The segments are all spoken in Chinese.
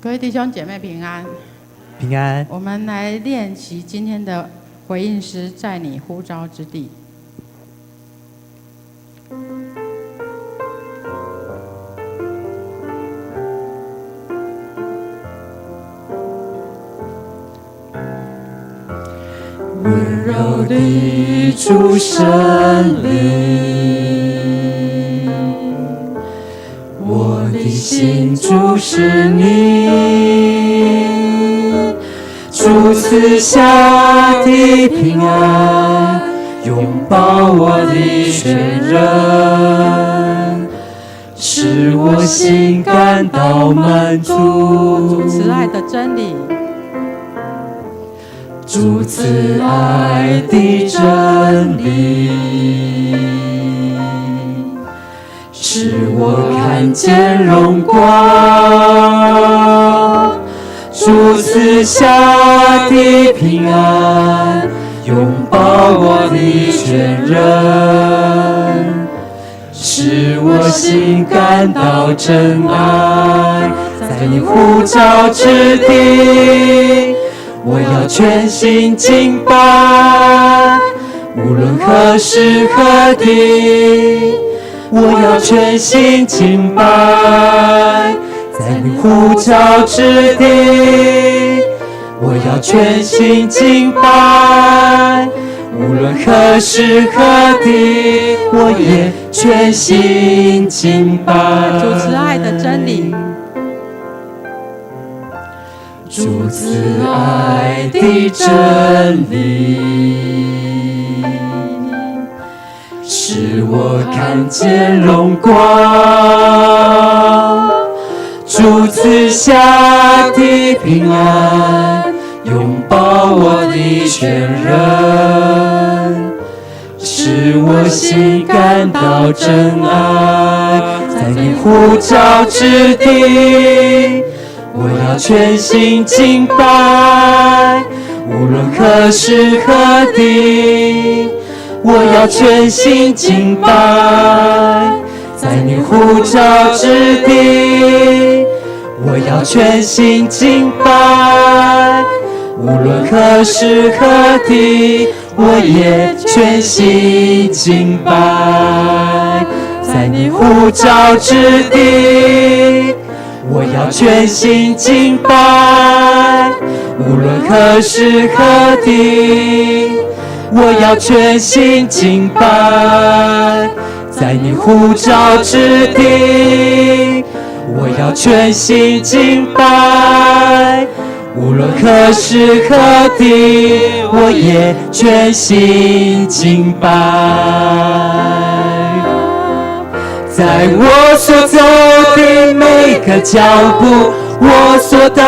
各位弟兄姐妹平安，平安。我们来练习今天的回应诗，在你呼召之地。温柔的主圣灵，我的心注视你，主赐下的平安，拥抱我的全人，使我心感到满足。主慈爱的真理，主慈爱的真理，使我看见荣光。主赐下的平安，拥抱我的全人，使我心感到真爱。在你呼召之地，我要全心敬拜，无论何时何地，我要全心敬拜。在你呼召之地，我要全心敬拜，无论何时何地，我也全心敬拜。主慈爱的真理，主慈爱的真理，使我看见荣光。主赐下的平安，拥抱我的全人，使我心感到真爱。在你呼召之地，我要全心敬拜，无论何时何地，我要全心敬拜。在你呼召之地，我要全心敬拜，无论何时何地，我也全心敬拜。在你呼召之地，我要全心敬拜，无论何时何地，我要全心敬拜。在你呼召之地，我要全心敬拜，无论何时何地，我也全心敬拜。在我所走的每个脚步，我所到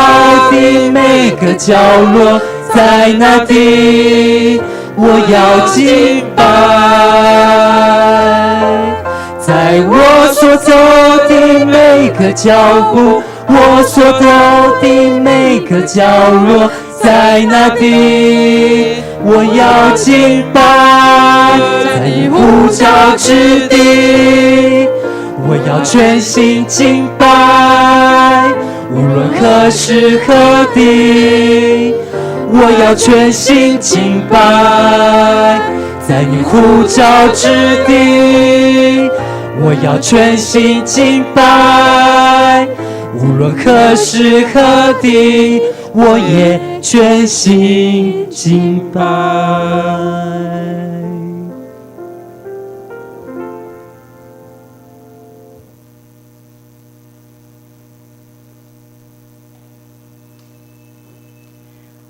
的每个角落，在那地我要敬拜。在我所走的每个脚步，我所到的每个角落，在那地我要敬拜。在你呼召之地，我要全心敬拜，无论何时何地，我要全心敬拜。在你呼召之地，我要全心敬拜，无论何时何地，我也全心敬拜。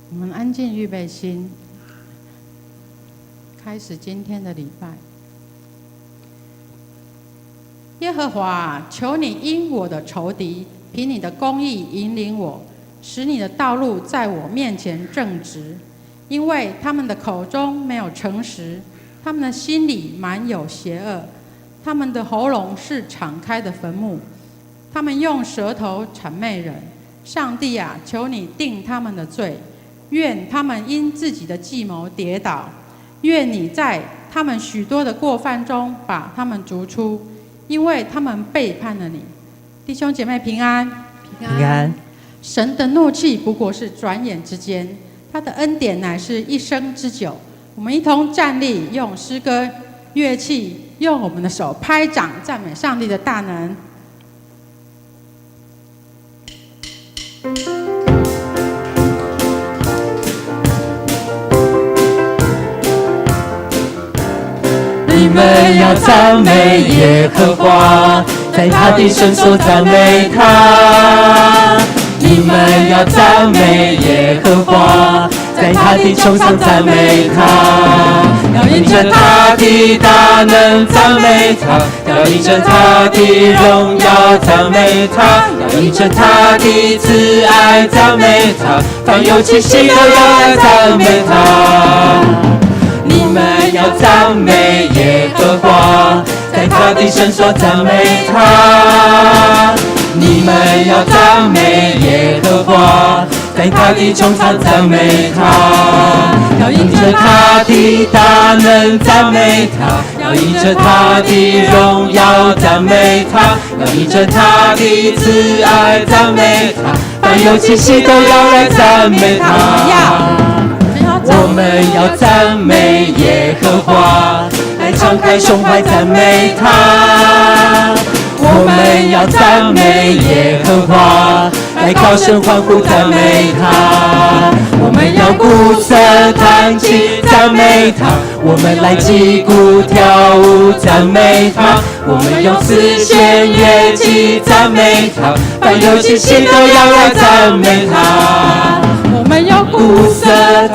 我们安静预备心，开始今天的礼拜。耶和华，求你因我的仇敌，凭你的公义引领我，使你的道路在我面前正直。因为他们的口中没有诚实，他们的心里满有邪恶，他们的喉咙是敞开的坟墓，他们用舌头谄媚人。上帝啊，求你定他们的罪，愿他们因自己的计谋跌倒，愿你在他们许多的过犯中把他们逐出，因为他们背叛了你。弟兄姐妹平安，平安。神的怒气不过是转眼之间，他的恩典乃是一生之久。我们一同站立，用诗歌、乐器，用我们的手拍掌，赞美上帝的大能。你们要赞美耶和华，在他的圣所赞美他。你们要赞美耶和华，在他的穹苍赞美他。要因着他的大能赞美他，要因着他的荣耀赞美他，要因着他的慈爱赞美他，凡有气息都要来赞美他。你们要赞美耶和华，在他的圣所赞美他。你们要赞美耶和华，在他的穹苍赞美他。要因着他的大能赞美他，要因着他的荣耀赞美他，要因着他的慈爱赞美他，凡有气息都要来赞美他。我们要赞美耶和华，来敞开胸怀赞美他。我们要赞美耶和华，来高声欢呼赞美他。我们要鼓瑟弹琴赞美他，我们来击鼓跳舞赞美他。我们用丝弦乐器赞美他，凡有气息都要来赞美他。我们要鼓瑟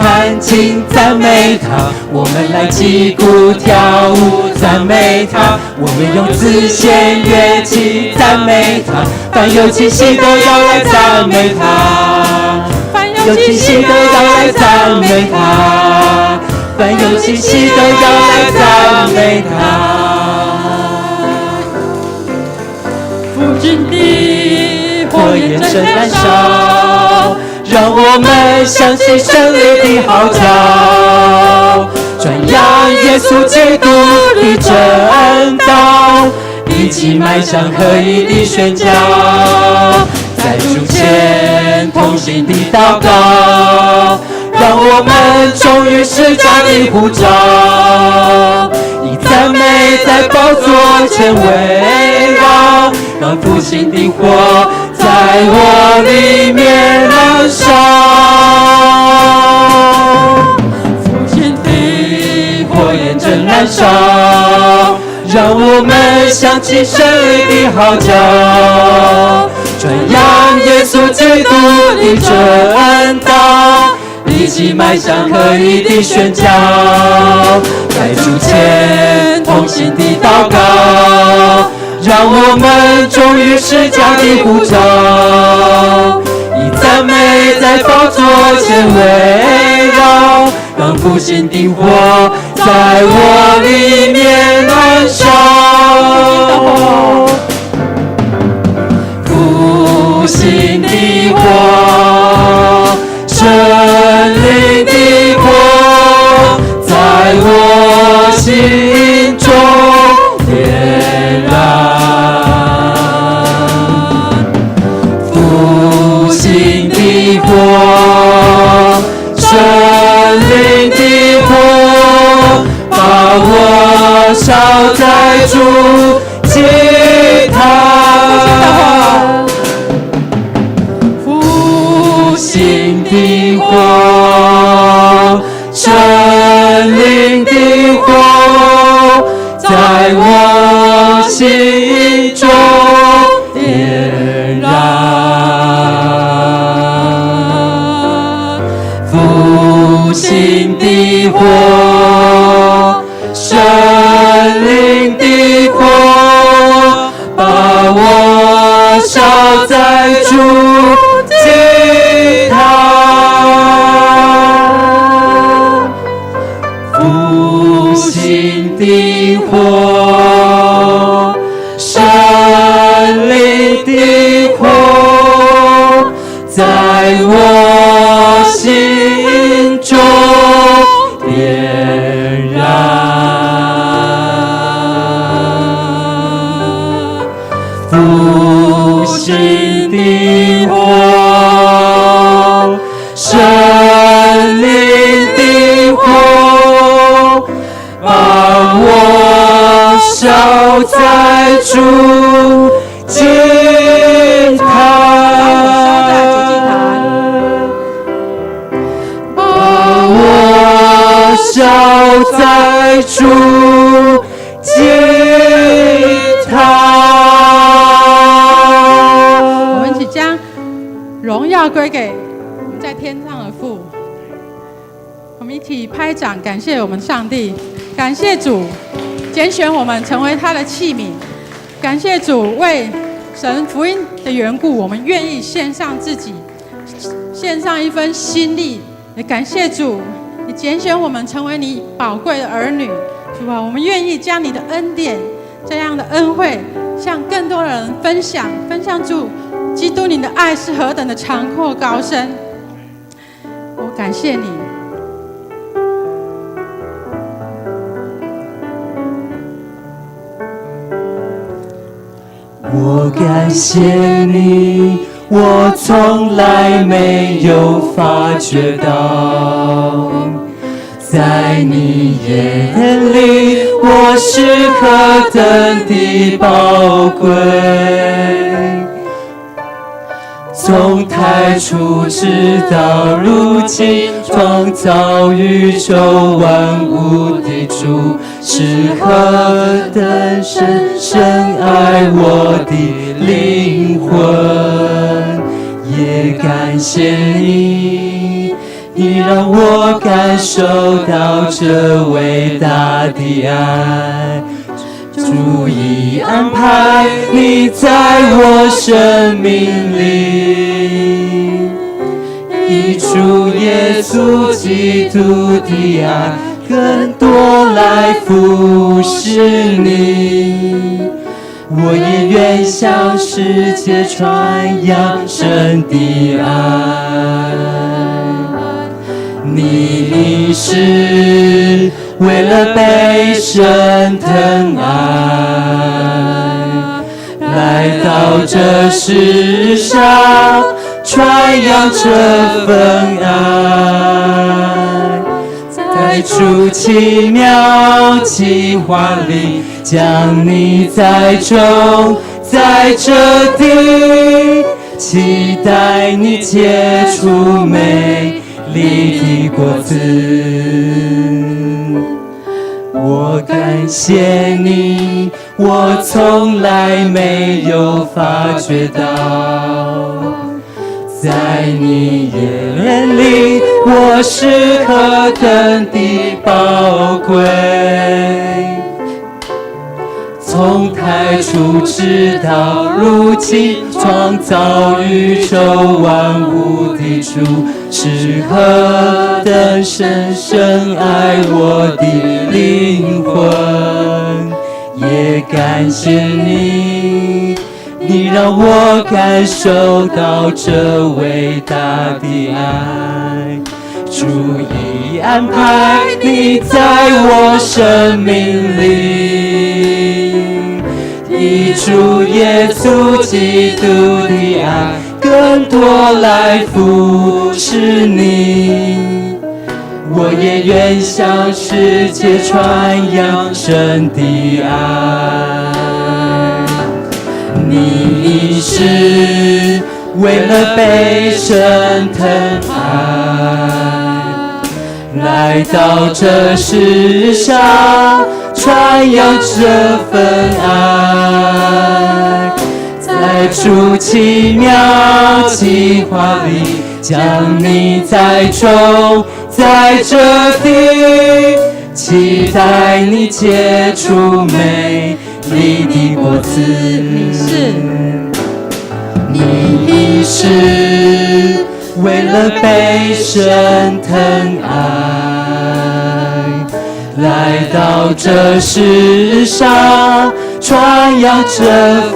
弹琴赞美他，我们来击鼓跳舞赞美他。我们用丝弦乐器赞美他，凡有气息都要来赞美他。凡有气息都要来赞美他，凡有气息都要来赞美他。父君的火焰正燃烧，让我们响起胜利的号角，传扬耶稣基督的真道，一起迈向合一的宣教，在主前同心的祷告，让我们忠于释迦的呼召，以赞美在宝座前围绕，让复兴的火在我里面燃烧。复兴的火焰正燃烧，让我们响起胜利的号角，传扬耶稣基督的真道，一起迈向合一的宣教，在主前同心的祷告，让我们忠于释迦的呼召，以赞美在宝座前围绕，让复兴的火在我里面燃烧。复兴的火，圣灵的火，在我心中点燃。复兴的火，圣灵的火，把我烧在主祭坛。复兴的火，圣灵的火，在我心中点燃。复兴的火，圣灵的火，把我烧在主祭坛。复兴的火，圣灵的火，在我心中点燃。复兴的火，在主祭坛，把我烧在主祭坛。我们一起将荣耀归给我们在天上的父。我们一起拍掌，感谢我们上帝，感谢主拣选我们成为他的器皿，感谢主为神福音的缘故，我们愿意献上自己，献上一份心力，也感谢主，你拣选我们成为你宝贵的儿女。主啊，我们愿意将你的恩典这样的恩惠向更多人分享主基督你的爱是何等的长阔高深。我感谢你。我感谢你，我从来没有发觉到，在你眼里我是何等的宝贵。从太初直到如今，创造宇宙万物的主是何等深深爱我的灵魂。也感谢你，你让我感受到这伟大的爱。主已安排你在我生命里，以主耶稣基督的爱更多来服侍你。我也愿向世界传扬神的爱。你是为了被神疼爱，来到这世上传扬这份爱，在主奇妙计划里将你栽种在这地，期待你结出美丽的果子。我感谢你，我从来没有发觉到，在你眼里我是何等的宝贵。从太初直到如今，创造宇宙万物的主是何等深深爱我的灵魂。也感谢你，你让我感受到这伟大的爱。主已安排你在我生命里，以主耶稣基督的爱更多来服侍你。我也愿向世界传扬神的爱。你是为了被神疼爱，来到这世上传扬这份爱，在主奇妙计划里将你栽种在这地，期待你结出美丽的果子。你是为了被神疼爱，来到这世上传扬这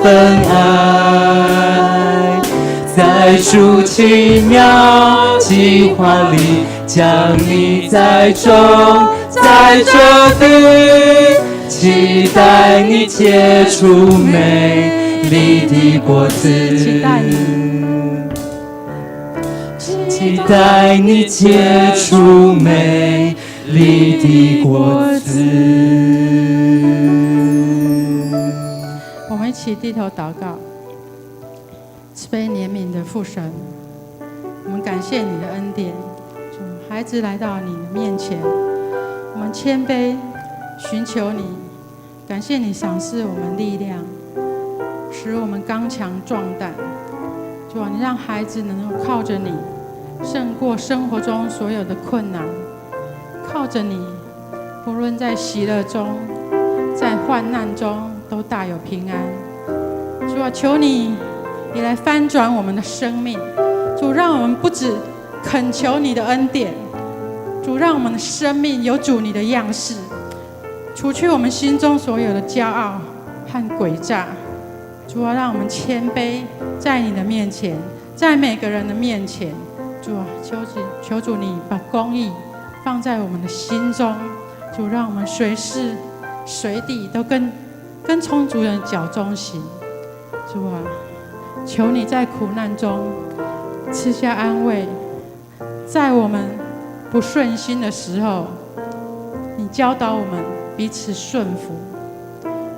份爱，在主奇妙计划里将你栽种在这地，期待你结出美丽的果子。期待你结出美丽的果子。一起低头祷告。慈悲怜悯的父神，我们感谢你的恩典。主，孩子来到你的面前，我们谦卑寻求你，感谢你赏赐我们力量，使我们刚强壮胆。主啊，你让孩子能够靠着你胜过生活中所有的困难，靠着你，不论在喜乐中，在患难中都大有平安。主啊，求你也来翻转我们的生命。主，让我们不只恳求你的恩典，主，让我们的生命有主你的样式，除去我们心中所有的骄傲和诡诈。主啊，让我们谦卑在你的面前，在每个人的面前。主啊，求主你把公义放在我们的心中。主，让我们随时随地都跟从主人脚中行。主啊，求你在苦难中赐下安慰，在我们不顺心的时候，你教导我们彼此顺服，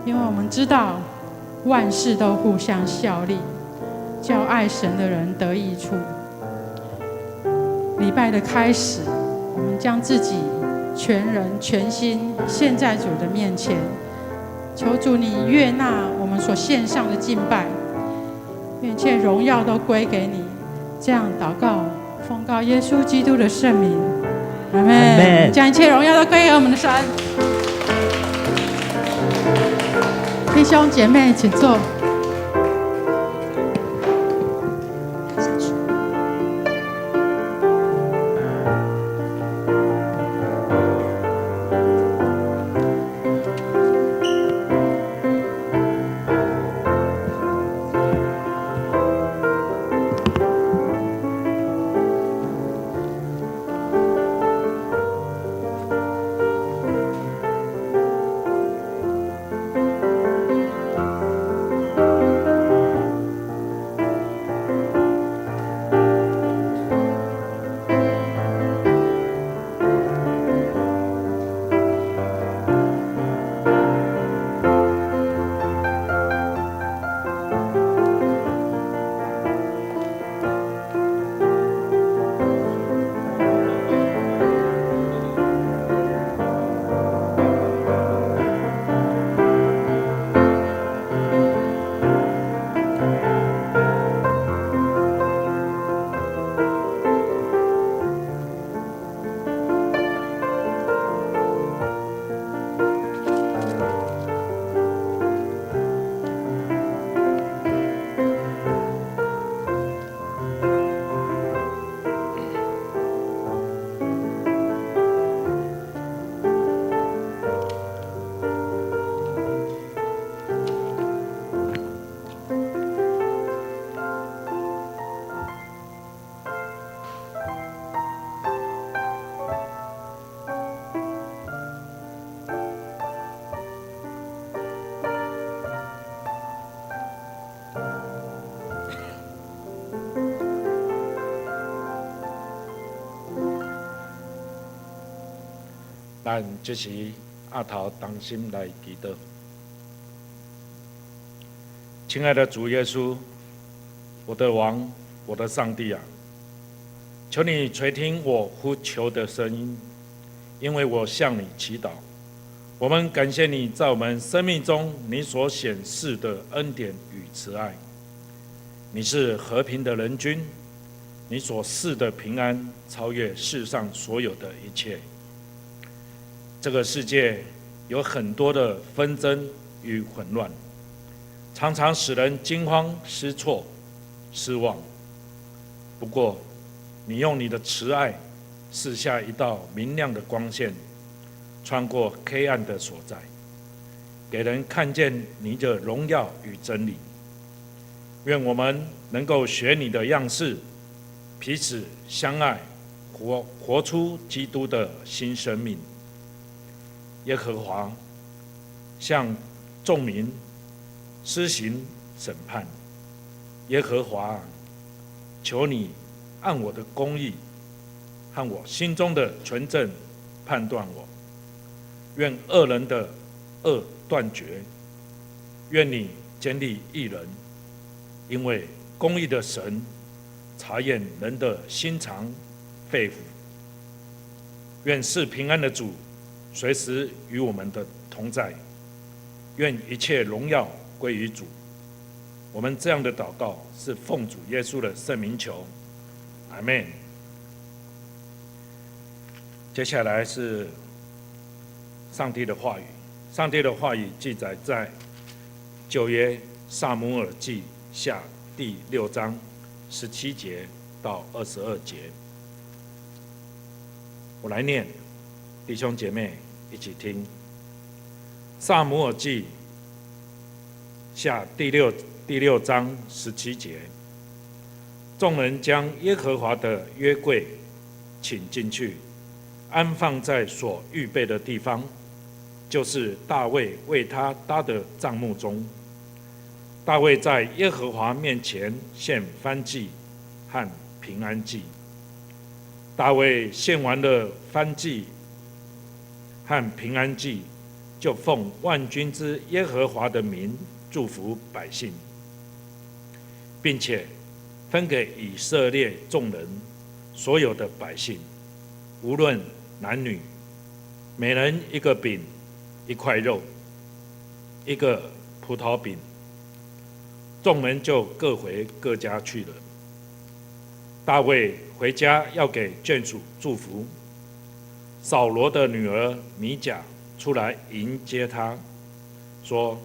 因为我们知道万事都互相效力，叫爱神的人得益处。礼拜的开始，我们将自己全人全心献在主的面前，求主你悦纳我们所献上的敬拜，愿一切荣耀都归给你。这样祷告，奉告耶稣基督的圣名，阿们。将一切荣耀都归给我们的神。弟兄姐妹，请坐。咱这是阿头当心来祈祷。亲爱的主耶稣，我的王，我的上帝啊，求你垂听我呼求的声音，因为我向你祈祷。我们感谢你在我们生命中你所显示的恩典与慈爱。你是和平的人君，你所赐的平安超越世上所有的一切。这个世界有很多的纷争与混乱，常常使人惊慌失措、失望。不过，你用你的慈爱赐下一道明亮的光线，穿过黑暗的所在，给人看见你的荣耀与真理。愿我们能够学你的样式，彼此相爱，活出基督的新生命。耶和华向众民施行审判。耶和华，求你按我的公义和我心中的纯正判断我。愿恶人的恶断绝，愿你坚立义人，因为公义的神察验人的心肠肺腑。愿赐平安的主随时与我们的同在，愿一切荣耀归于主。我们这样的祷告是奉主耶稣的圣名求，阿们。接下来是上帝的话语，上帝的话语记载在旧约撒母耳记下第6章17节到22节。我来念，弟兄姐妹一起听。撒母耳记下第六章17节，众人将耶和华的约柜请进去，安放在所预备的地方，就是大卫为他搭的帐幕中。大卫在耶和华面前献燔祭和平安祭。大卫献完了燔祭和平安祭，就奉万军之耶和华的名祝福百姓，并且分给以色列众人所有的百姓，无论男女，每人一个饼，一块肉，一个葡萄饼。众人就各回各家去了。大卫回家要给眷属祝福，扫罗的女儿米甲出来迎接他，说：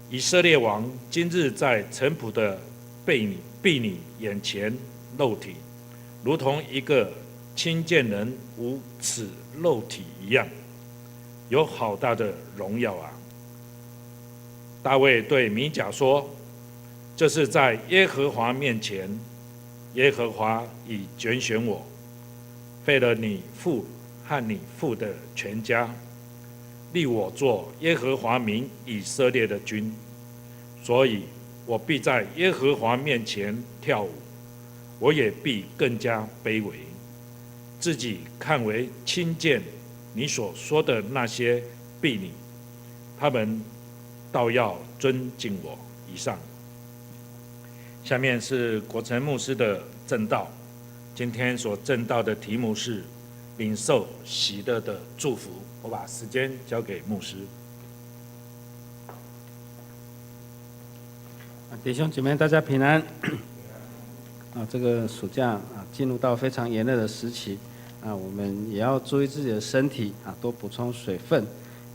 以色列王今日在臣仆的婢女眼前露体，如同一个亲见人无耻露体一样，有好大的荣耀啊！大卫对米甲说：这是在耶和华面前，耶和华已拣选我，废了你父和你父的全家，立我做耶和华民以色列的君，所以我必在耶和华面前跳舞，我也必更加卑微，自己看为轻贱你所说的那些婢女，他们倒要尊敬我。以上。下面是国成牧师的证道，今天所证道的题目是领受喜乐的祝福。我把时间交给牧师。弟兄姐妹，大家平安。这个暑假进入到非常炎热的时期我们也要注意自己的身体多补充水分。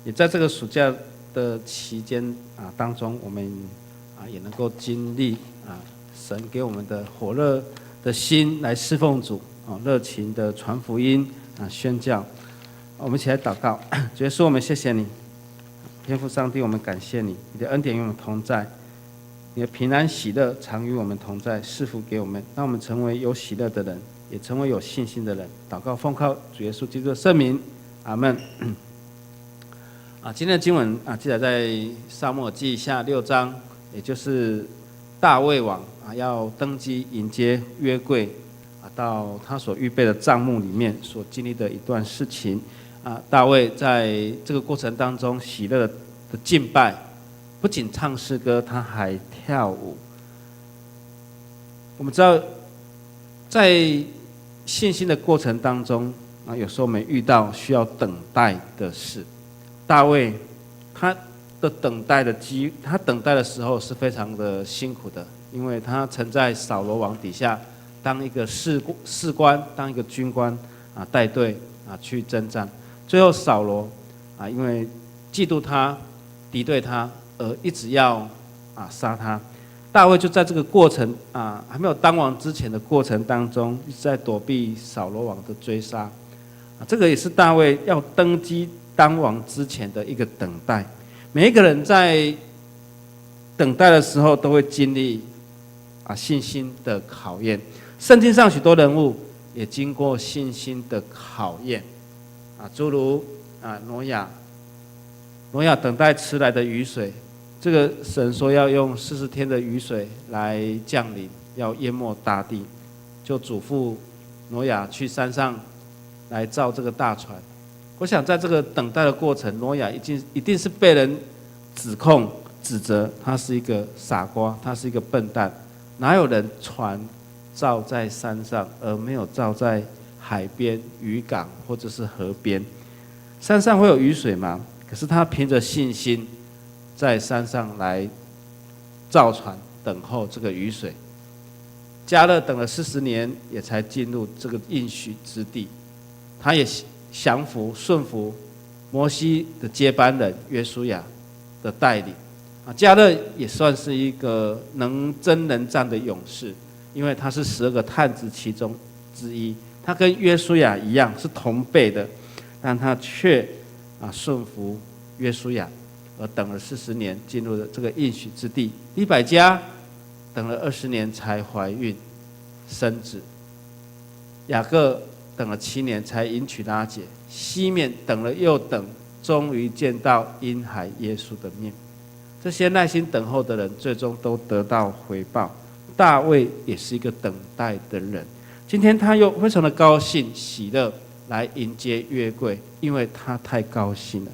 也在这个暑假的期间当中，我们也能够经历神给我们的火热的心来侍奉主热情的传福音宣教。我们一起来祷告。主耶稣，我们谢谢你，天父上帝，我们感谢你，你的恩典与我们同在，你的平安喜乐常与我们同在，赐福给我们，让我们成为有喜乐的人，也成为有信心的人。祷告奉靠主耶稣基督的圣名，阿们。今天的经文记载在撒母耳记下6章，也就是大卫王要登基迎接约柜到他所预备的帐幕里面所经历的一段事情大卫在这个过程当中喜乐的敬拜，不仅唱诗歌，他还跳舞。我们知道，在信心的过程当中有时候我们遇到需要等待的事。大卫他等待的时候是非常的辛苦的，因为他曾在扫罗王底下当一个士官，当一个军官带队去征战。最后扫罗因为嫉妒他、敌对他，而一直要杀他。大卫就在这个过程还没有当王之前的过程当中，一直在躲避扫罗王的追杀。这个也是大卫要登基当王之前的一个等待。每一个人在等待的时候，都会经历信心的考验。圣经上许多人物也经过信心的考验诸如挪亚等待迟来的雨水，这个神说要用40天的雨水来降临，要淹没大地，就嘱咐挪亚去山上来造这个大船。我想在这个等待的过程，挪亚一定是被人指控指责他是一个傻瓜，他是一个笨蛋。哪有人船造在山上，而没有造在海边、渔港或者是河边？山上会有雨水吗？可是他凭着信心，在山上来造船，等候这个雨水。迦勒等了40年，也才进入这个应许之地。他也降服、顺服摩西的接班人约书亚的带领。迦勒也算是一个能征能战的勇士，因为他是12个探子其中之一。他跟约书亚一样是同辈的，但他却顺服约书亚，而等了40年，进入了这个应许之地。利百加等了20年才怀孕生子，雅各等了7年才迎娶拉结，西面等了又等，终于见到婴孩耶稣的面。这些耐心等候的人，最终都得到回报。大卫也是一个等待的人，今天他又非常的高兴喜乐来迎接约柜，因为他太高兴了，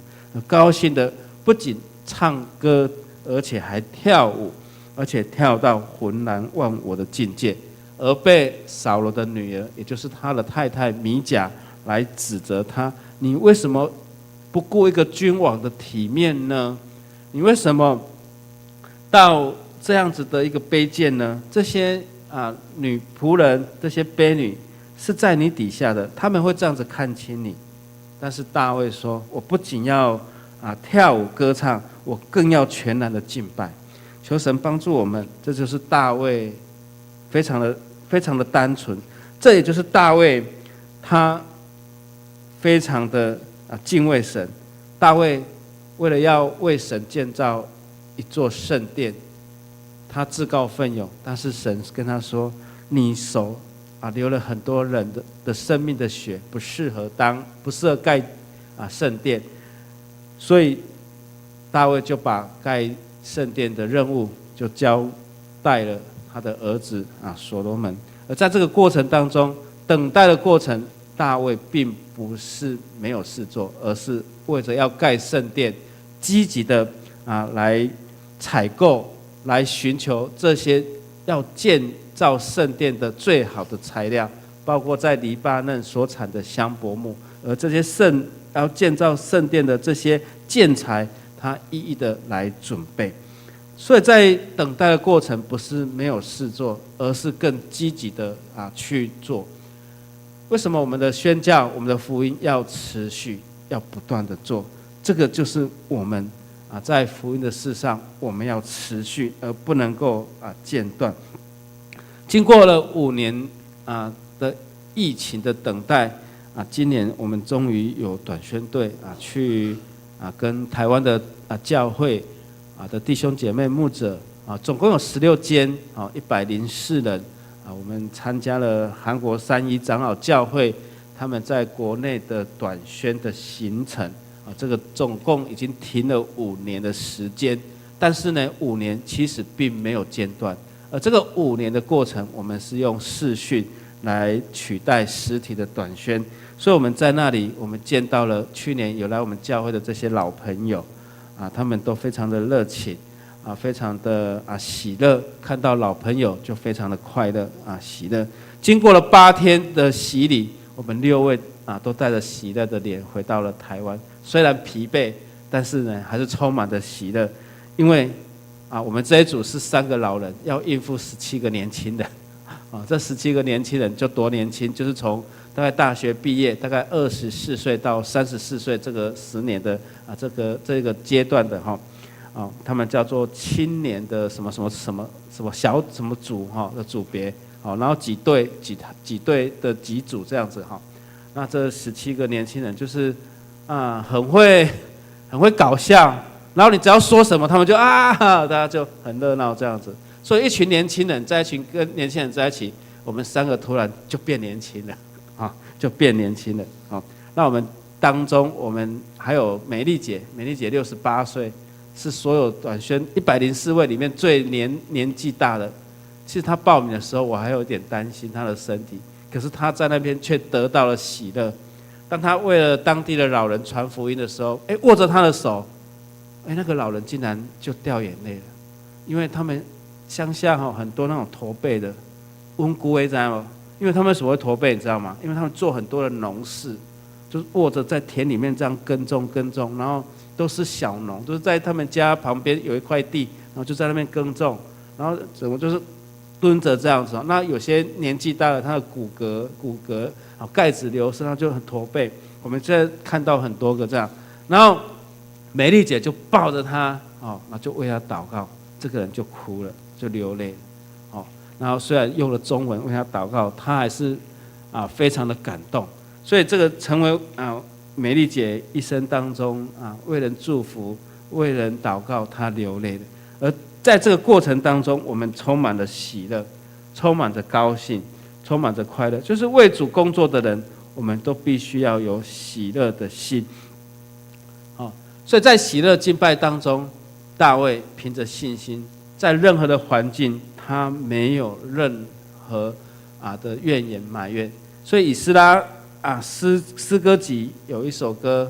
高兴的不仅唱歌，而且还跳舞，而且跳到浑然忘我的境界，而被扫罗的女儿，也就是他的太太米甲来指责他：你为什么不顾一个君王的体面呢？你为什么到这样子的一个卑贱呢？这些女仆人，这些婢女是在你底下的，他们会这样子看轻你。但是大卫说：我不仅要跳舞歌唱，我更要全然的敬拜。求神帮助我们，这就是大卫非常的单纯，这也就是大卫他非常的敬畏神。大卫为了要为神建造一座圣殿，他自告奋勇，但是神跟他说：你手流了很多人的生命的血，不适合盖圣殿。所以大卫就把盖圣殿的任务就交代了他的儿子所罗门。而在这个过程当中，等待的过程，大卫并不是没有事做，而是为着要盖圣殿，积极的来采购，来寻求这些要建造圣殿的最好的材料，包括在黎巴嫩所产的香柏木，而这些要建造圣殿的这些建材，他一一的来准备。所以在等待的过程，不是没有事做，而是更积极的去做。为什么我们的宣教、我们的福音要持续，要不断的做？这个就是我们在福音的事上，我们要持续，而不能够间断。经过了5年的疫情的等待，今年我们终于有短宣队去跟台湾的教会的弟兄姐妹牧者总共有16间104人我们参加了韩国3一长老教会他们在国内的短宣的行程这个总共已经停了5年的时间，但是呢5年其实并没有间断，而这个5年的过程，我们是用视讯来取代实体的短宣，所以我们在那里，我们见到了去年有来我们教会的这些老朋友他们都非常的热情非常的喜乐，看到老朋友就非常的快乐喜乐。经过了8天的洗礼，我们6位都带着喜乐的脸回到了台湾，虽然疲惫，但是呢还是充满着喜乐，因为我们这一组是3个老人要应付17个年轻人这17个年轻人就多年轻，就是从大概大学毕业，大概24岁到34岁这个10年的这个阶段的他们叫做青年的什么什么什么什么小什么组的组别然后几队的几组这样子那这17个年轻人就是很会搞笑，然后你只要说什么，他们就大家就很热闹这样子。所以一群年轻人在一群跟年轻人在一起，我们3个突然就变年轻了就变年轻了那我们当中，我们还有美丽姐68岁，是所有短宣104位里面最年纪大的。其实她报名的时候，我还有点担心她的身体，可是她在那边却得到了喜乐。当她为了当地的老人传福音的时候，握着她的手那个老人竟然就掉眼泪了，因为他们乡下很多那种驼背的，温姑知道吗？因为他们所谓驼背，你知道吗？因为他们做很多的农事，就是卧着在田里面这样耕种，然后都是小农，就是在他们家旁边有一块地，然后就在那边耕种，然后整个就是蹲着这样子。那有些年纪大了，他的骨骼钙质流失，他就很驼背。我们现在看到很多个这样，然后美丽姐就抱着他，那就为他祷告，这个人就哭了，就流泪了，然后虽然用了中文为他祷告，他还是非常的感动，所以这个成为美丽姐一生当中为人祝福、为人祷告，她流泪的。而在这个过程当中，我们充满了喜乐，充满着高兴，充满着快乐。就是为主工作的人，我们都必须要有喜乐的心。所以在喜乐敬拜当中，大卫凭着信心，在任何的环境，他没有任何的怨言埋怨。所以以斯拉诗歌集有一首歌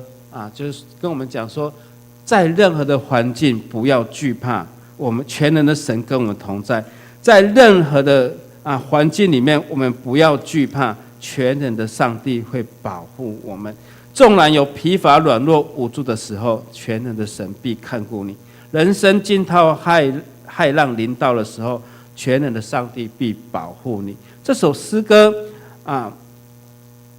就是跟我们讲说，在任何的环境不要惧怕，我们全能的神跟我们同在。在任何的环境里面，我们不要惧怕，全能的上帝会保护我们。纵然有疲乏、软弱、无助的时候，全能的神必看顾你。人生惊涛骇浪临到的时候，全能的上帝必保护你。这首诗歌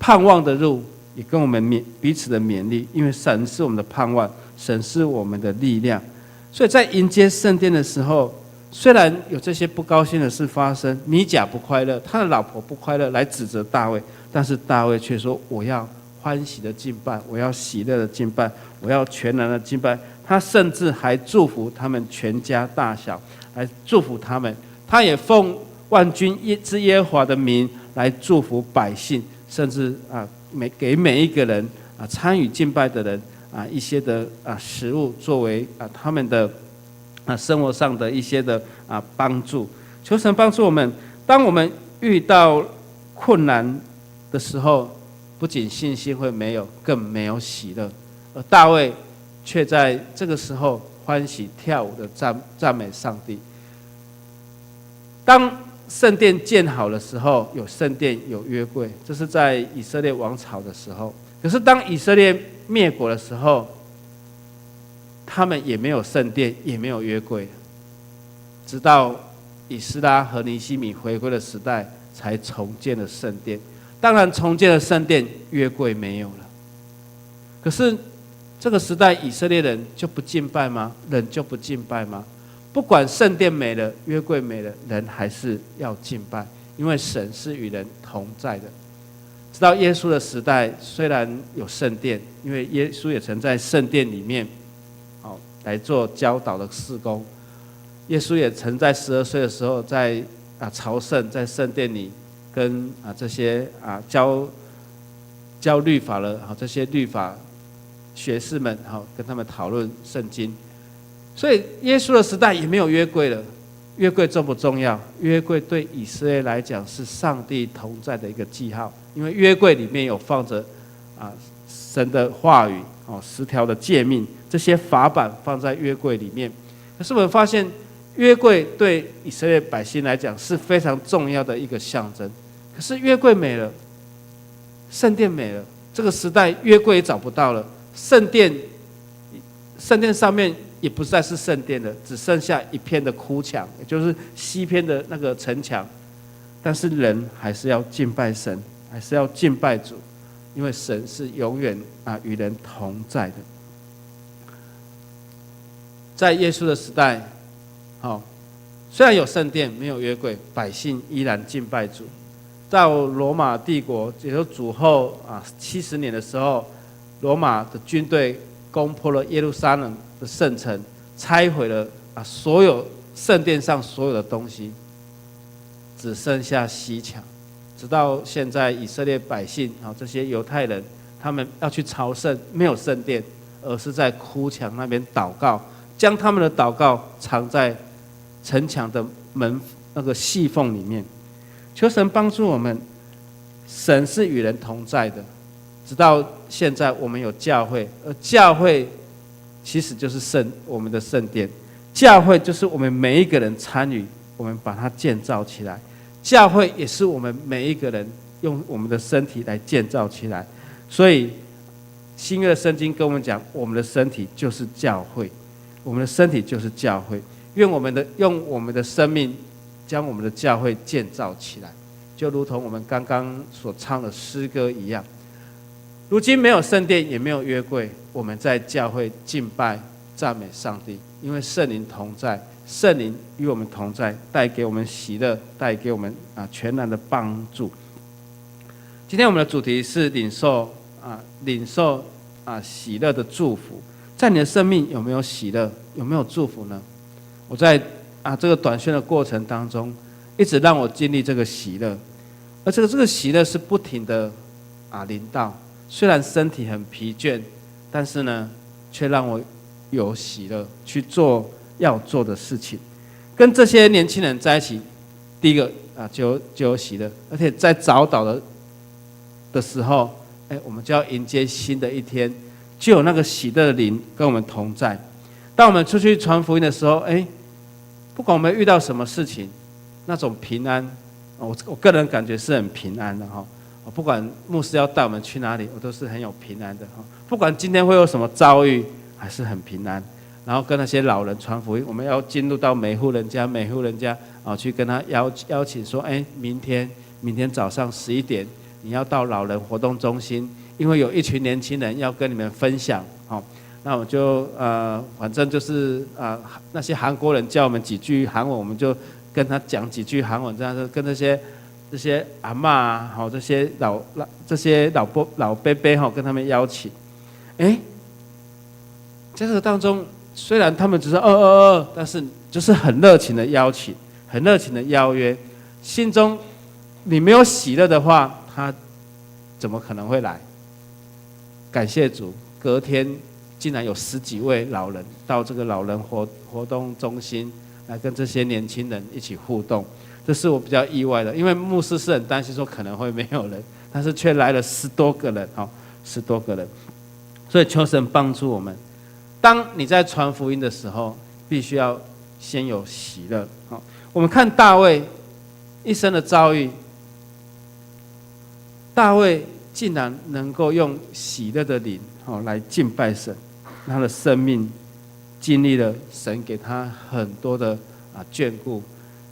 盼望的路也跟我们彼此的勉励，因为神是我们的盼望，神是我们的力量。所以在迎接圣殿的时候，虽然有这些不高兴的事发生，米甲不快乐，他的老婆不快乐，来指责大卫，但是大卫却说：我要欢喜的敬拜，我要喜乐的敬拜，我要全然的敬拜。他甚至还祝福他们全家大小，来祝福他们。他也奉万军之耶和华的名来祝福百姓，甚至给每一个人参与敬拜的人一些的食物，作为他们的生活上的一些的帮助。求神帮助我们，当我们遇到困难的时候，不仅信心会没有，更没有喜乐。而大卫却在这个时候欢喜跳舞的赞美上帝。当圣殿建好的时候，有圣殿有约柜，这是在以色列王朝的时候。可是当以色列灭国的时候，他们也没有圣殿，也没有约柜，直到以斯拉和尼希米回归的时代，才重建了圣殿。当然，重建了圣殿，约柜没有了。可是这个时代，以色列人就不敬拜吗？人就不敬拜吗？不管圣殿没了，约柜没了，人还是要敬拜，因为神是与人同在的。直到耶稣的时代，虽然有圣殿，因为耶稣也曾在圣殿里面来做教导的事工。耶稣也曾在12岁的时候，在朝圣，在圣殿里跟这些教律法的这些律法学士们跟他们讨论圣经。所以耶稣的时代也没有约柜了。约柜重不重要？约柜对以色列来讲是上帝同在的一个记号，因为约柜里面有放着神的话语10条的诫命，这些法版放在约柜里面。可是我们发现，约柜对以色列百姓来讲是非常重要的一个象征。可是约柜没了，圣殿没了，这个时代约柜也找不到了，圣殿上面也不再是圣殿了，只剩下一片的哭墙，也就是西边的那个城墙。但是人还是要敬拜神，还是要敬拜主，因为神是永远与人同在的。在耶稣的时代，虽然有圣殿，没有约柜，百姓依然敬拜主。到罗马帝国，也就是主后70年的时候，罗马的军队攻破了耶路撒冷的圣城，拆毁了所有圣殿上所有的东西，只剩下西墙。直到现在，以色列百姓这些犹太人，他们要去朝圣，没有圣殿，而是在哭墙那边祷告，将他们的祷告藏在城墙的门那个细缝里面。求神帮助我们，神是与人同在的。直到现在，我们有教会，而教会其实就是我们的圣殿。教会就是我们每一个人参与，我们把它建造起来。教会也是我们每一个人用我们的身体来建造起来。所以新约的圣经跟我们讲，我们的身体就是教会，我们的身体就是教会。用我们的生命将我们的教会建造起来，就如同我们刚刚所唱的诗歌一样。如今没有圣殿，也没有约柜，我们在教会敬拜赞美上帝，因为圣灵同在，圣灵与我们同在，带给我们喜乐，带给我们全然的帮助。今天我们的主题是领受喜乐的祝福。在你的生命有没有喜乐，有没有祝福呢？我在这个短宣的过程当中，一直让我经历这个喜乐，而这个喜乐是不停的临到。虽然身体很疲倦，但是呢，却让我有喜乐去做要做的事情。跟这些年轻人在一起，第一个就有喜乐，而且在早祷的时候，我们就要迎接新的一天，就有那个喜乐的灵跟我们同在。当我们出去传福音的时候，不管我们遇到什么事情，那种平安，我个人感觉是很平安的哈。不管牧师要带我们去哪里，我都是很有平安的哈。不管今天会有什么遭遇，还是很平安。然后跟那些老人传福音，我们要进入到每户人家去跟他邀请说，明天早上11点，你要到老人活动中心，因为有一群年轻人要跟你们分享。那我就反正就是那些韩国人教我们几句韩文，我们就跟他讲几句韩文，这样子跟这些阿嬷这些老伯伯跟他们邀请。在这个当中，虽然他们只是但是就是很热情的邀请，很热情的邀约。心中你没有喜乐的话，他怎么可能会来？感谢主，隔天竟然有10几位老人到这个老人活动中心来跟这些年轻人一起互动，这是我比较意外的，因为牧师是很担心说可能会没有人，但是却来了10多个人，10多个人。所以求神帮助我们，当你在传福音的时候，必须要先有喜乐。我们看大卫一生的遭遇，大卫竟然能够用喜乐的灵来敬拜神，他的生命经历了神给他很多的眷顾，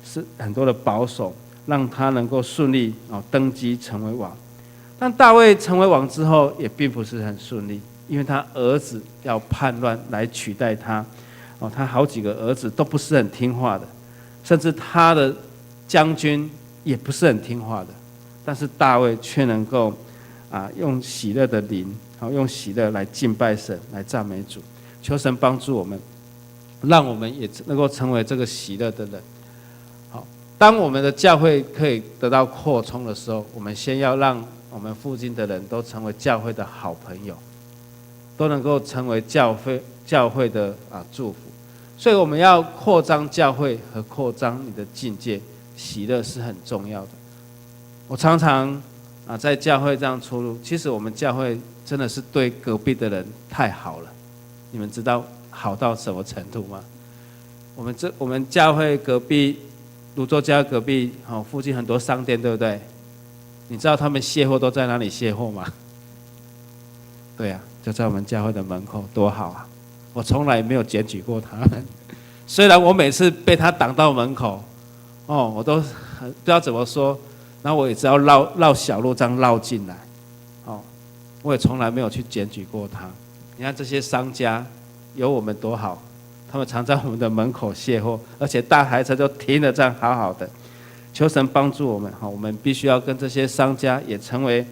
是很多的保守，让他能够顺利登基成为王。但大卫成为王之后，也并不是很顺利，因为他儿子要叛乱来取代他，他好几个儿子都不是很听话的，甚至他的将军也不是很听话的，但是大卫却能够用喜乐的灵，用喜乐来敬拜神，来赞美主。求神帮助我们，让我们也能够成为这个喜乐的人。当我们的教会可以得到扩充的时候，我们先要让我们附近的人都成为教会的好朋友，都能够成为教会的祝福。所以我们要扩张教会和扩张你的境界，喜乐是很重要的。我常常在教会这样出入，其实我们教会真的是对隔壁的人太好了。你们知道好到什么程度吗？我们教会隔壁，泸州教会隔壁附近很多商店，对不对？你知道他们卸货都在哪里卸货吗？对啊，就在我们教会的门口，多好啊！我从来没有检举过他们，虽然我每次被他挡到门口，我都不知道怎么说，然后我也只要绕小路这样绕进来，我也从来没有去检举过他。你看这些商家有我们多好，他们常在我们的门口卸货，而且大台车就停了这样好好的。求神帮助我们，我们必须要跟这些商家也成为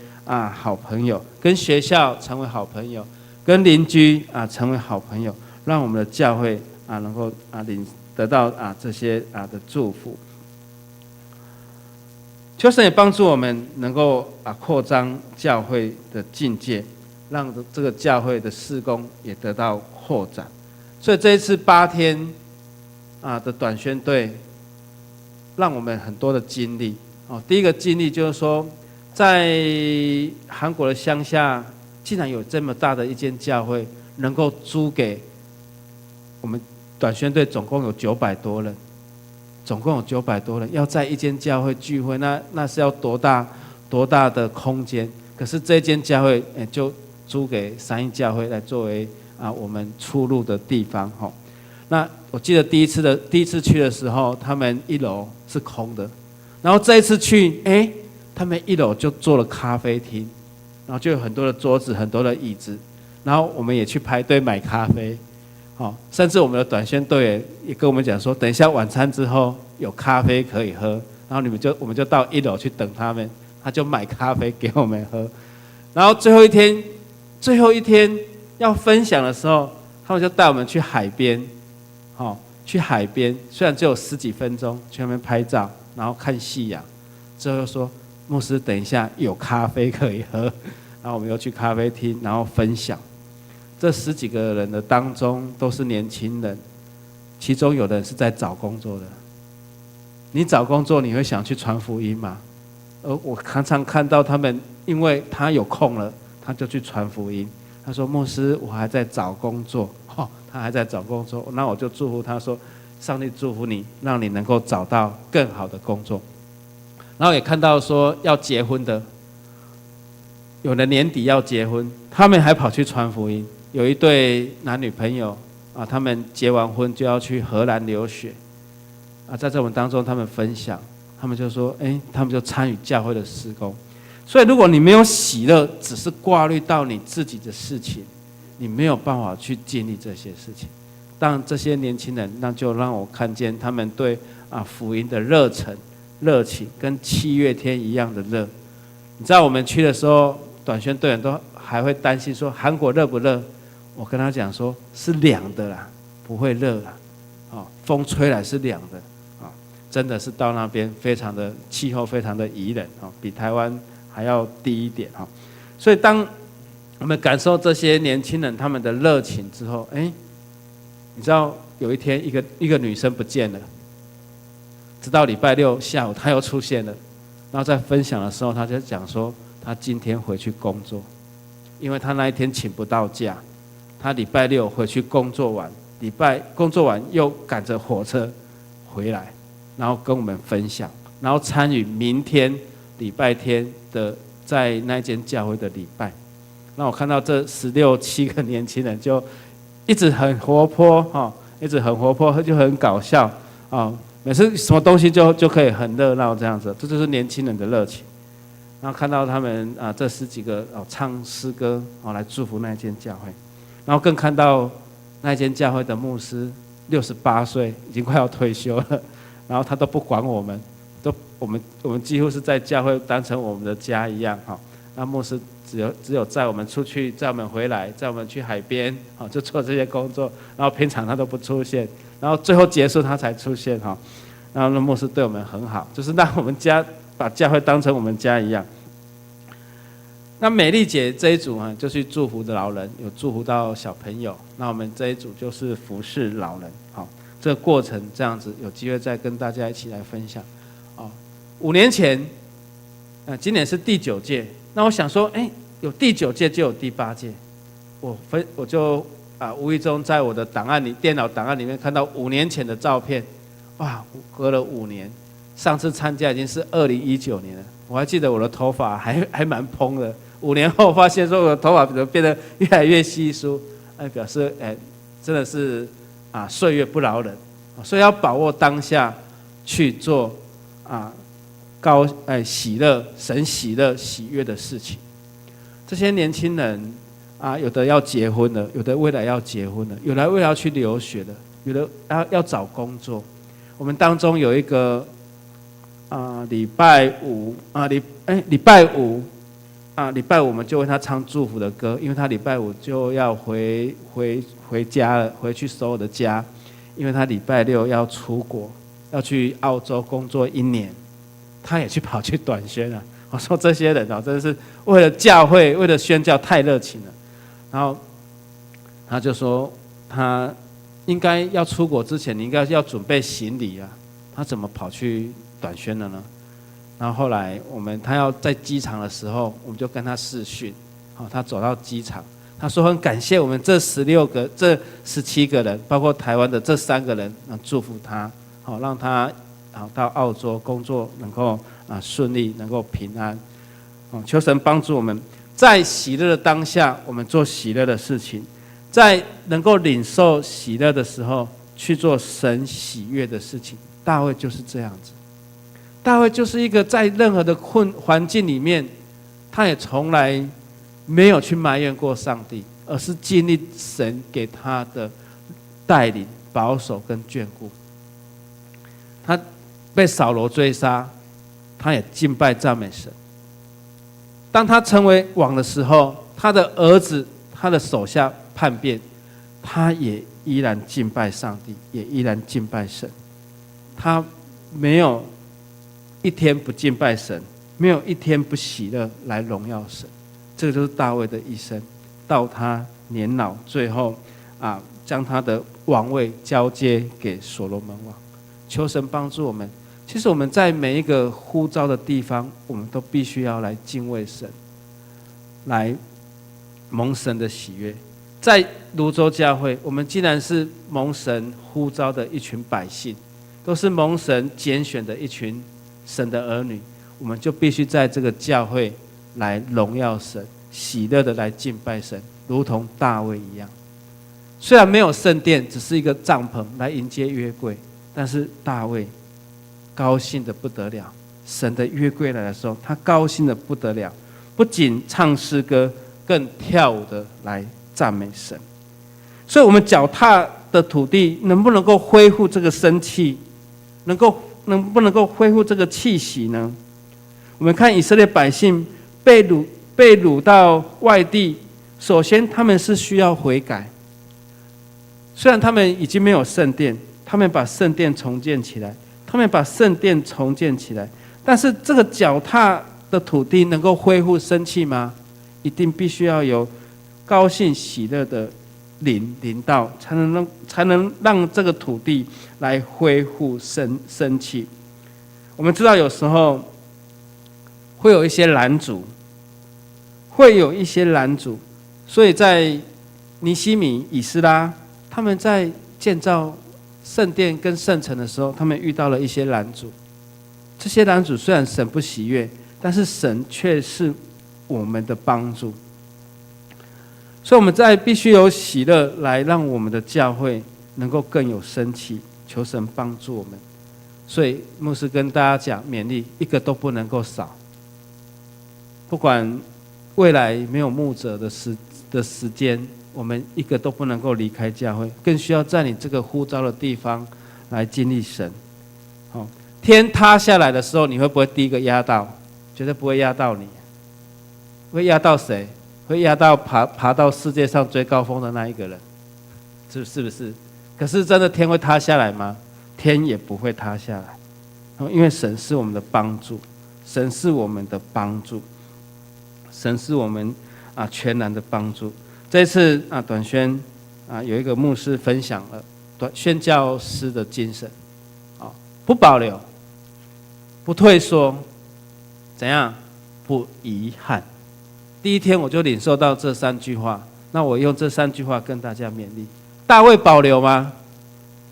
好朋友，跟学校成为好朋友，跟邻居成为好朋友，让我们的教会能够得到这些的祝福。求神也帮助我们能够扩张教会的境界，让这个教会的事工也得到扩展。所以这一次8天的短宣队，让我们很多的经历。第一个经历就是说，在韩国的乡下，竟然有这么大的一间教会，能够租给们短宣队总共有900多人，要在一间教会聚会，那是要多大的空间？可是这间教会就租给三一教会来作为我们出入的地方哈。那我记得第一次去的时候，他们1楼是空的，然后这一次去，他们1楼就做了咖啡厅，然后就有很多的桌子、很多的椅子，然后我们也去排队买咖啡，甚至我们的短宣队也跟我们讲说，等一下晚餐之后有咖啡可以喝，然后我们就到1楼去等他们，他就买咖啡给我们喝，然后最后一天要分享的时候，他们就带我们去海边。去海边，虽然只有10几分钟，去那边拍照，然后看夕阳。之后又说，牧师等一下有咖啡可以喝，然后我们又去咖啡厅，然后分享。这10几个人的当中都是年轻人，其中有的人是在找工作的。你找工作，你会想去传福音吗？我常常看到他们，因为他有空了，他就去传福音。他说：“牧师，我还在找工作。”他还在找工作，那我就祝福他说：“上帝祝福你，让你能够找到更好的工作。”然后也看到说要结婚的，有的年底要结婚，他们还跑去传福音。有一对男女朋友他们结完婚就要去荷兰留学在这我们当中，他们分享，他们就说：“他们就参与教会的事工。”所以，如果你没有喜乐，只是挂虑到你自己的事情，你没有办法去经历这些事情。当这些年轻人，那就让我看见他们对福音的热忱、热情，跟7月天一样的热。你知道我们去的时候，短宣队员都还会担心说韩国热不热？我跟他讲说是凉的啦，不会热啦。风吹来是凉的真的是到那边非常的气候非常的宜人比台湾还要低一点所以当我们感受这些年轻人他们的热情之后，你知道有一天一个女生不见了，直到礼拜6下午她又出现了，然后在分享的时候，她就讲说她今天回去工作，因为她那一天请不到假，她礼拜6回去工作完，工作完又赶着火车回来，然后跟我们分享，然后参与明天礼拜天的在那间教会的礼拜。那我看到这16、17个年轻人就一直很活泼一直很活泼，就很搞笑每次什么东西就可以很热闹这样子，这就是年轻人的热情。然后看到他们这10几个唱诗歌来祝福那间教会，然后更看到那间教会的牧师68岁，已经快要退休了，然后他都不管我们，我们几乎是在教会当成我们的家一样那牧师只有载我们出去，载我们回来，载我们去海边就做这些工作，然后平常他都不出现，然后最后结束他才出现然后那牧师对我们很好，就是让我们家把教会当成我们家一样。那美丽姐这一组就去祝福的老人，有祝福到小朋友，那我们这一组就是服侍老人这个过程这样子，有机会再跟大家一起来分享5年前今年是第9届，那我想说有第9届就有第8届，我就无意中在我的电脑档案里面看到5年前的照片，哇，隔了5年，上次参加已经是2019年了，我还记得我的头发还蛮蓬的，5年后发现说我的头发变得越来越稀疏，表示真的是岁月不饶人，所以要把握当下去做喜乐神喜乐喜悦的事情。这些年轻人有的要结婚了，有的未来要结婚了，有的未来要去留学了，有的要找工作。我们当中有一个礼拜五我们就为他唱祝福的歌，因为他礼拜5就要回家了，回去首尔的家，因为他礼拜6要出国，要去澳洲工作1年，他也跑去短宣了。我说这些人真的是为了教会，为了宣教太热情了。然后他就说他应该要出国之前，你应该要准备行李他怎么跑去短宣了呢？然后后来他要在机场的时候，我们就跟他视讯他走到机场，他说很感谢我们这17个人，包括台湾的这3个人，祝福他，好让他到澳洲工作能够顺利，能够平安。求神帮助我们，在喜乐的当下，我们做喜乐的事情；在能够领受喜乐的时候，去做神喜悦的事情。大卫就是这样子，大卫就是一个在任何的环境里面，他也从来没有去埋怨过上帝，而是经历神给他的带领、保守跟眷顾。他被扫罗追杀，他也敬拜赞美神。当他成为王的时候，他的儿子、他的手下叛变，他也依然敬拜上帝，也依然敬拜神。他没有一天不敬拜神，没有一天不喜乐来荣耀神。这个就是大卫的一生，到他年老，最后将他的王位交接给所罗门王。求神帮助我们。其实我们在每一个呼召的地方，我们都必须要来敬畏神，来蒙神的喜悦。在泸州教会，我们既然是蒙神呼召的一群百姓，都是蒙神拣选的一群神的儿女，我们就必须在这个教会来荣耀神，喜乐的来敬拜神，如同大卫一样。虽然没有圣殿，只是一个帐篷来迎接约柜，但是大卫高兴的不得了。神的约柜来的时候，他高兴的不得了，不仅唱诗歌，更跳舞的来赞美神。所以我们脚踏的土地能不能够恢复这个生气，能不能够恢复这个气息呢？我们看以色列百姓被掳到外地，首先他们是需要悔改。虽然他们已经没有圣殿，他们把圣殿重建起来，但是这个脚踏的土地能够恢复生气吗？一定必须要有高兴喜乐的临到，才能让这个土地来恢复生气。我们知道有时候会有一些拦阻，所以在尼希米、以斯拉他们在建造圣殿跟圣城的时候，他们遇到了一些拦阻。这些拦阻虽然神不喜悦，但是神却是我们的帮助。所以我们必须有喜乐来让我们的教会能够更有生气，求神帮助我们。所以牧师跟大家讲，勉励一个都不能够少。不管未来没有牧者的时间，我们一个都不能够离开教会，更需要在你这个呼召的地方来经历神。天塌下来的时候，你会不会第一个压到？绝对不会压到你。会压到谁？会压到爬到世界上最高峰的那一个人，是不是？可是真的天会塌下来吗？天也不会塌下来，因为神是我们的帮助，神是我们全然的帮助。这一次短宣有一个牧师分享了宣教师的精神，不保留，不退缩，怎样？不遗憾。第一天我就领受到这3句话，那我用这3句话跟大家勉励。大卫保留吗？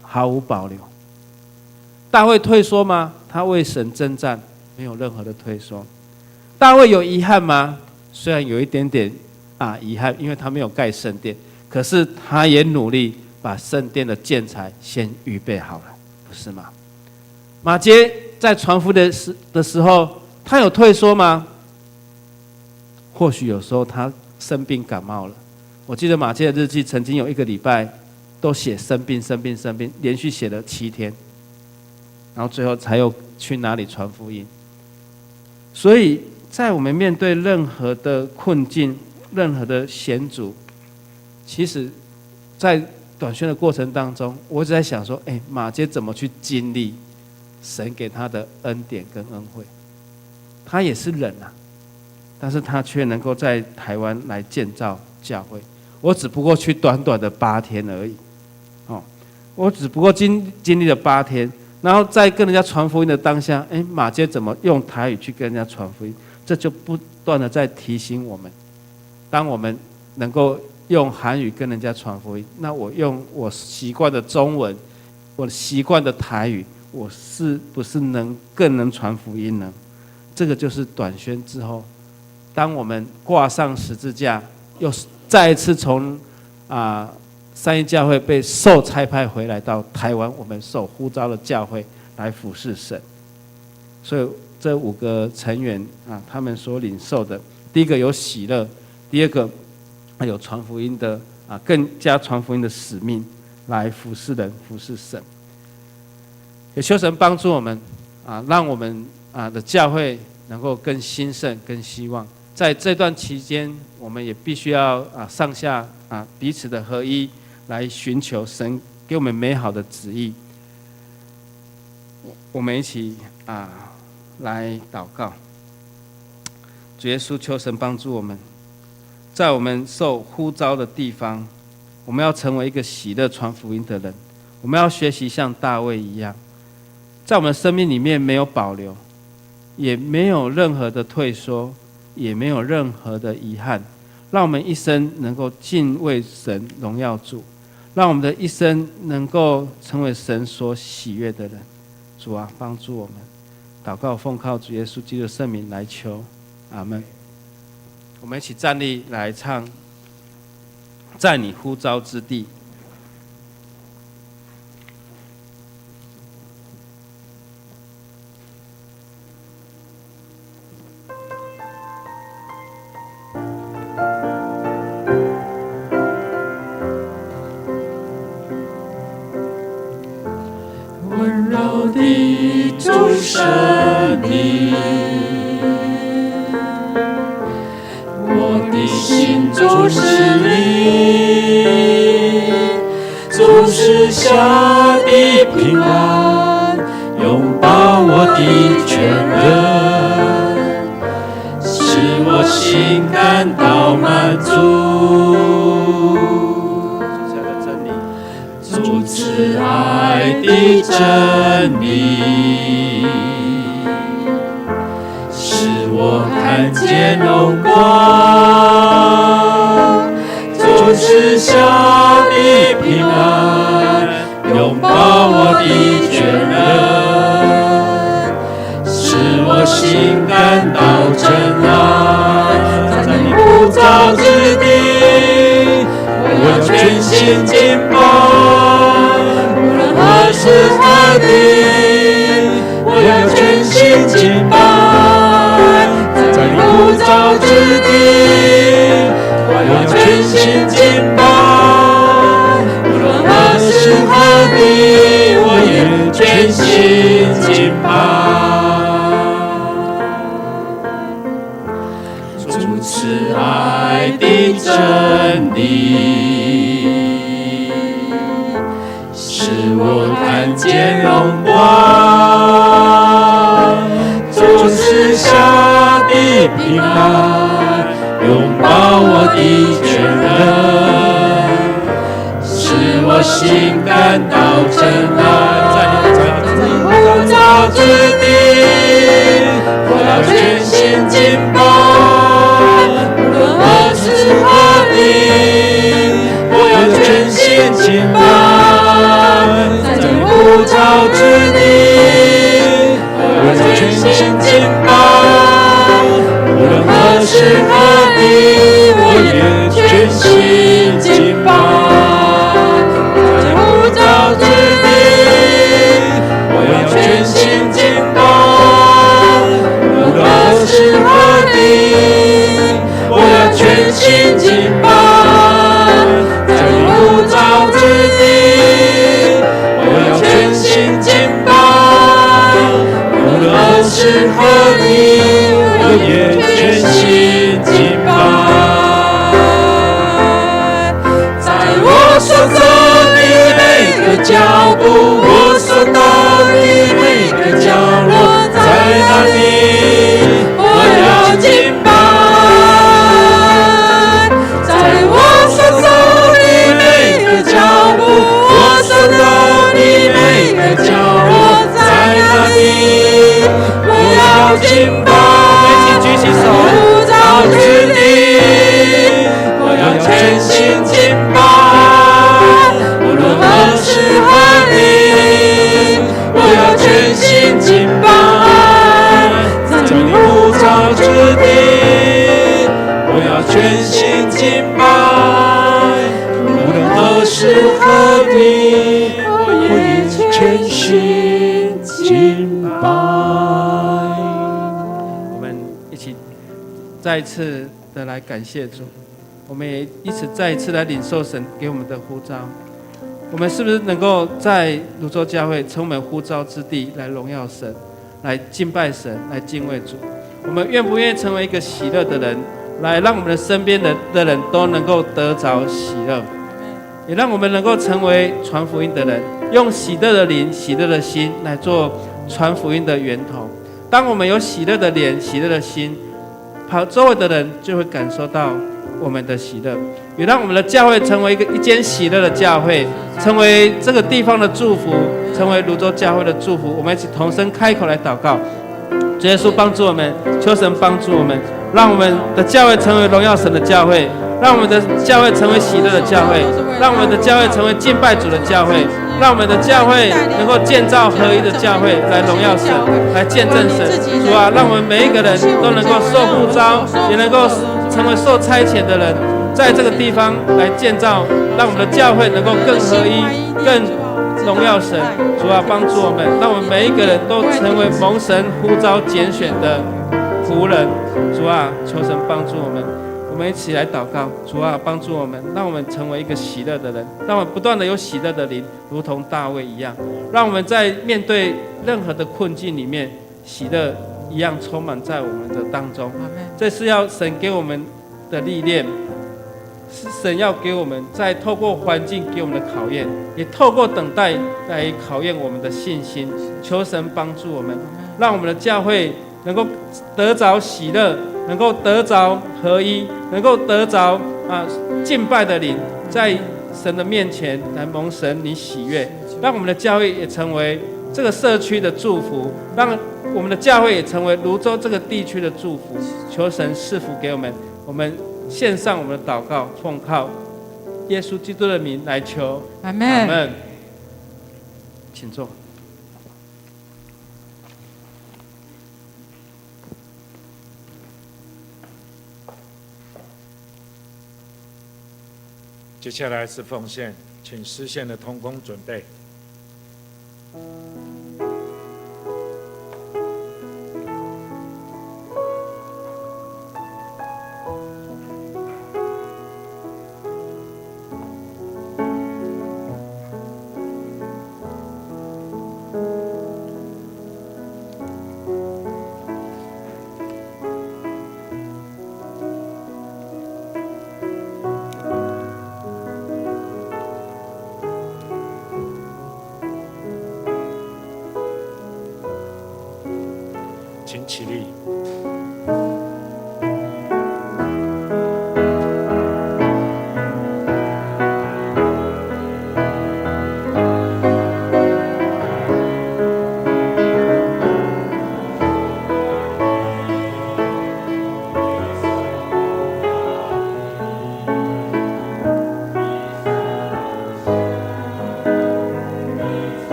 毫无保留。大卫退缩吗？他为神征战，没有任何的退缩。大卫有遗憾吗？虽然有一点点遗憾，因为他没有盖圣殿，可是他也努力把圣殿的建材先预备好了，不是吗？马偕在传福音的时候，他有退缩吗？或许有时候他生病感冒了。我记得马偕的日记曾经有1个礼拜都写生病，连续写了7天，然后最后才又去哪里传福音。所以在我们面对任何的困境、任何的险阻，其实在短宣的过程当中，我一直在想说，马偕怎么去经历神给他的恩典跟恩惠？他也是人但是他却能够在台湾来建造教会。我只不过去短短的8天而已，我只不过经历了8天，然后在跟人家传福音的当下，马偕怎么用台语去跟人家传福音？这就不断的在提醒我们，当我们能够用韩语跟人家传福音，那我用我习惯的中文，我习惯的台语，我是不是更能传福音呢？这个就是短宣之后，当我们挂上十字架，又再一次从三一教会被受差派回来到台湾，我们受呼召的教会来服侍神。所以这5个成员他们所领受的，第一个有喜乐，第二个有传福音的更加传福音的使命，来服侍人、服侍神。也求神帮助我们让我们的教会能够更兴盛、更希望。在这段期间，我们也必须要上下彼此的合一，来寻求神给我们美好的旨意。我们一起来祷告。主耶稣，求神帮助我们，在我们受呼召的地方，我们要成为一个喜乐传福音的人。我们要学习像大卫一样，在我们生命里面没有保留，也没有任何的退缩，也没有任何的遗憾，让我们一生能够敬畏神、荣耀主，让我们的一生能够成为神所喜悦的人。主啊，帮助我们。祷告奉靠主耶稣基督的圣名来求，阿们。我们一起站立来唱《在你呼召之地》。温柔地注射你，我的心注视你，注视下的平安，拥抱我的全人，使我心感到满足。主慈爱的真理，使我看见荣光。主赐下的平安，拥抱我的全人，使我心感到真爱。在你呼召之地，我要全心敬拜。何时何地，我要全心敬拜。在你呼召之地，我要全心敬拜。无论何时何地，我也全心敬拜。主慈爱的真理，使我看见荣光。主赐下的平安，拥抱我的全人，使我心感到真爱。在你呼召之地，我要全心敬拜。无论何时何地，我要全心敬拜。在你呼召之地，我要全心敬拜。无论何时何地，我也全心敬拜。在你呼召之地，我要全心敬拜。无论何时何地，我要全心敬拜。在你呼召之地，我要全心敬拜。无论何时何地，我也全心敬拜。在我所走的每个脚步，我所到的每个角落，在哪里我要敬拜。在我所走的每个脚步，我所到的每个角落，在哪里我要敬再一次的来感谢主，我们也一起再一次来领受神给我们的呼召。我们是不是能够在泸州教会充满呼召之地，来荣耀神，来敬拜神，来敬畏主？我们愿不愿意成为一个喜乐的人，来让我们的身边的人都能够得着喜乐，也让我们能够成为传福音的人，用喜乐的灵、喜乐的心来做传福音的源头。当我们有喜乐的脸、喜乐的心，周围的人就会感受到我们的喜乐，也让我们的教会成为一间喜乐的教会，成为这个地方的祝福，成为泸州教会的祝福。我们一起同声开口来祷告，主耶稣帮助我们，求神帮助我们，让我们的教会成为荣耀神的教会，让我们的教会成为喜乐的教会，让我们的教会成为敬拜主的教会，让我们的教会能够建造合一的教会，来荣耀神，来见证神。主啊，让我们每一个人都能够受呼召，也能够成为受差遣的人，在这个地方来建造，让我们的教会能够更合一、更荣耀神。主啊，帮助我们，让我们每一个人都成为蒙神呼召拣选的仆人。主啊，求神帮助我们。我们一起来祷告，主啊，帮助我们，让我们成为一个喜乐的人，让我们不断的有喜乐的灵，如同大卫一样，让我们在面对任何的困境里面，喜乐一样充满在我们的当中。这是要神给我们的历练，是神要给我们在透过环境给我们的考验，也透过等待来考验我们的信心。求神帮助我们，让我们的教会能够得着喜乐，能够得着合一，能够得着敬拜的灵，在神的面前来蒙神你喜悦，让我们的教会也成为这个社区的祝福，让我们的教会也成为泸州这个地区的祝福。求神赐福给我们，我们献上我们的祷告，奉靠耶稣基督的名来求，阿们。阿们。请坐。接下来是奉献，请诗献的同工准备。请起立。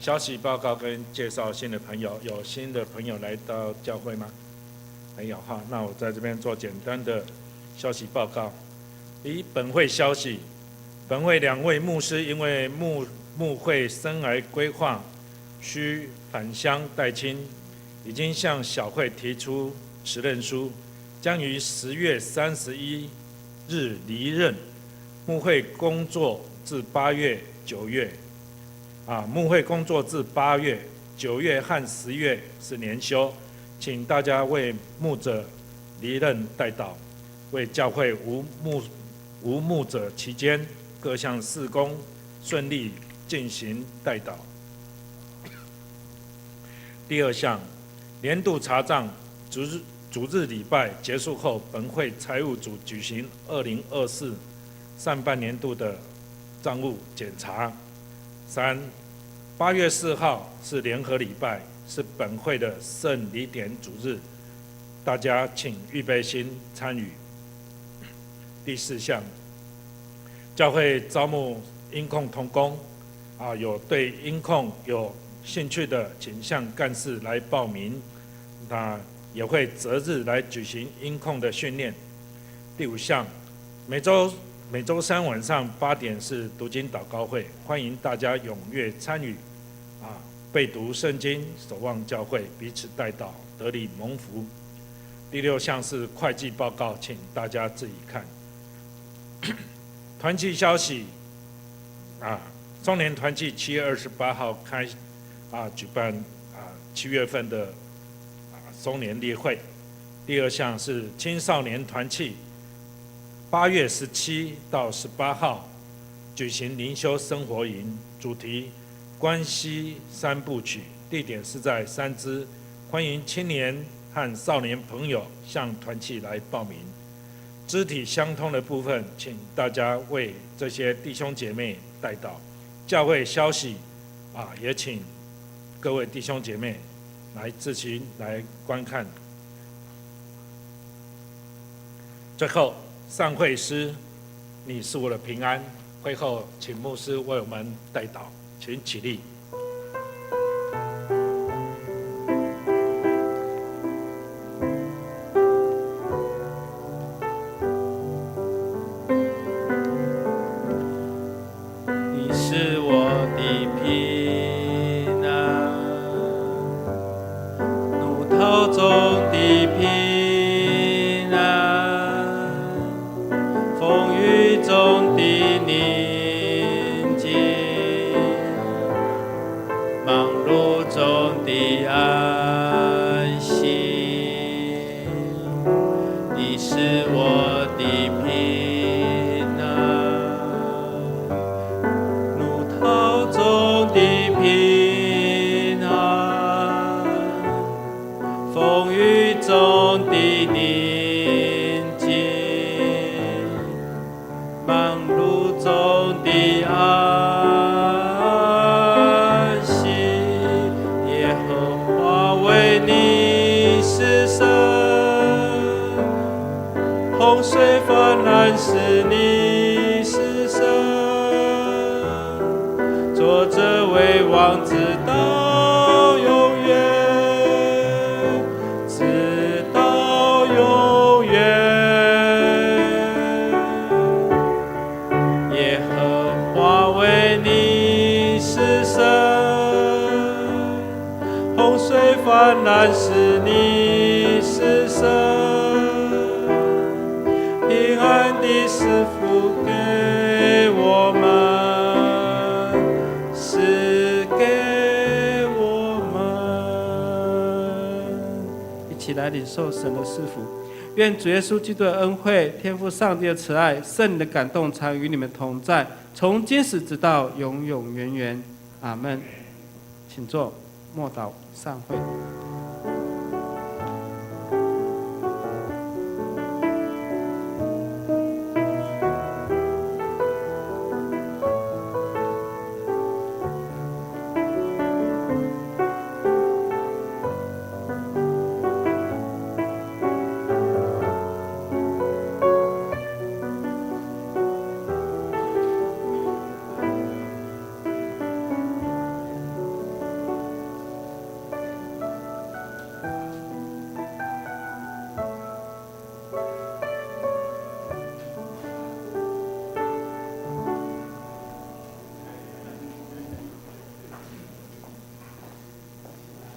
消息报告跟介绍新的朋友，有新的朋友来到教会吗？没有哈，那我在这边做简单的消息报告。以本会消息，本会2位牧师因为牧会生涯规划需返乡代亲，已经向小会提出辞任书，将于10月31日离任。牧会工作至8月、9月。牧会工作至8月、9月和10月是年休，请大家为牧者离任代祷，为教会无牧者期间各项事工顺利进行代祷。第2项，年度查账主日礼拜结束后，本会财务组举行2024上半年度的账务检查。3、8月4号是联合礼拜，是本会的圣礼典主日，大家请预备心参与。第4项，教会招募音控同工，有对音控有兴趣的，请向干事来报名。那也会择日来举行音控的训练。第5项，每周三晚上8点是读经祷告会，欢迎大家踊跃参与。背读圣经，守望教会，彼此代祷，得力蒙福。第6项是会计报告，请大家自己看。团契消息，中年团契7月28号举办7月份的中年例会。第2项是青少年团契8月17到18号举行灵修生活营，主题关系3部曲，地点是在三芝，欢迎青年和少年朋友向团契来报名。肢体相通的部分，请大家为这些弟兄姐妹代祷。教会消息也请各位弟兄姐妹来自行来观看。最后，上会诗，你是我的平安。会后，请牧师为我们代祷，请起立。你是我的平安，怒涛中的平安，风雨中的宁静，忙碌中的安息。你是我的平安，怒涛中的平安，风雨中的宁静，忙碌中的安息。耶和华为你是神，洪水泛滥时你是神，坐着为王直到永远，直到永远。耶和华为你是神，洪水泛滥时你是神，平安的赐福给我们，是给我们。一起来领受神的赐福。愿主耶稣基督的恩惠、天父上帝的慈爱、圣灵的感动常与你们同在，从今时直到永永远远。阿们。请坐，默祷散会。